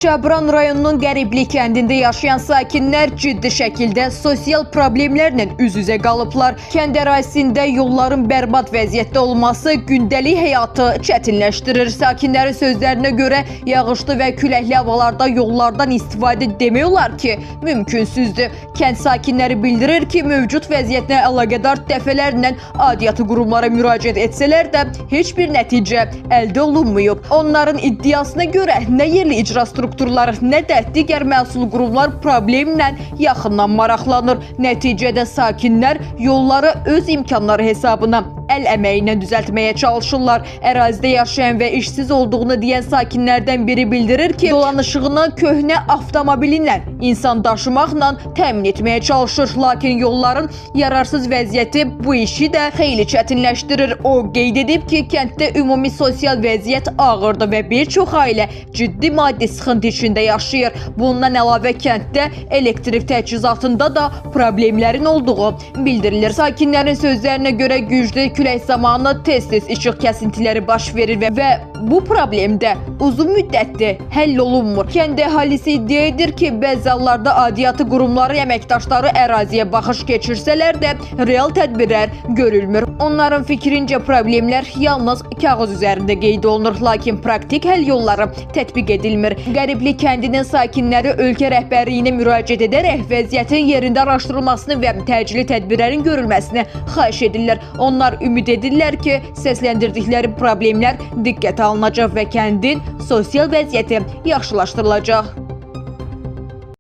Şabran rayonunun Qəribli kəndində yaşayan sakinlər ciddi şəkildə sosial problemlərlə üz-üzə qalıblar. Kənd ərazisində yolların bərbad vəziyyətdə olması gündəlik həyatı çətinləşdirir. Sakinlərin sözlərinə görə yağışlı və küləkli havalarda yollardan istifadə demək olar ki, mümkünsüzdür. Kənd sakinləri bildirir ki, mövcud vəziyyətlə əlaqədar dəfələrlə aidiyyatı qurumlara müraciət etsələr də heç bir nəticə əldə olunmayıb. Onların iddiasına görə nə yerli icra strukturları, nə də digər məsul qurumlar problemlə yaxından maraqlanır. Nəticədə sakinlər yolları öz imkanları hesabına əl əməyinə düzəltməyə çalışırlar. Ərazidə yaşayan və işsiz olduğunu deyən sakinlərdən biri bildirir ki, dolanışığını köhnə avtomobilinlə insan daşımaqla təmin etməyə çalışır. Lakin yolların yararsız vəziyyəti bu işi də xeyli çətinləşdirir. O qeyd edib ki, kənddə ümumi sosial vəziyyət ağırdır və bir çox ailə ciddi maddi sıxıntı içində yaşayır. Bundan əlavə kənddə elektrik təchizatında da problemlərin olduğu bildirilir. Sakinlərin sözlərinə görə güclü külək zamanı tez-tez işıq kəsintiləri baş verir və bu problem də uzun müddətdir həll olunmur. Kənd əhalisi iddia edir ki, bəzi hallarda aidiyyatı qurumları əməkdaşları əraziyə baxış keçirsələr də real tədbirlər görülmür. Onların fikrincə problemlər yalnız kağız üzərində qeyd olunur, lakin praktik həll yolları tətbiq edilmir. Qəribli kəndinin sakinləri ölkə rəhbərliyinə müraciət edərək vəziyyətin yerində araşdırılmasını və təcili tədbirlərin görülməsini xahiş edirlər. Onlar ümid edirlər ki, səsləndirdikləri problemlər diqqətə alınacaq və kəndin sosial vəziyyəti yaxşılaşdırılacaq.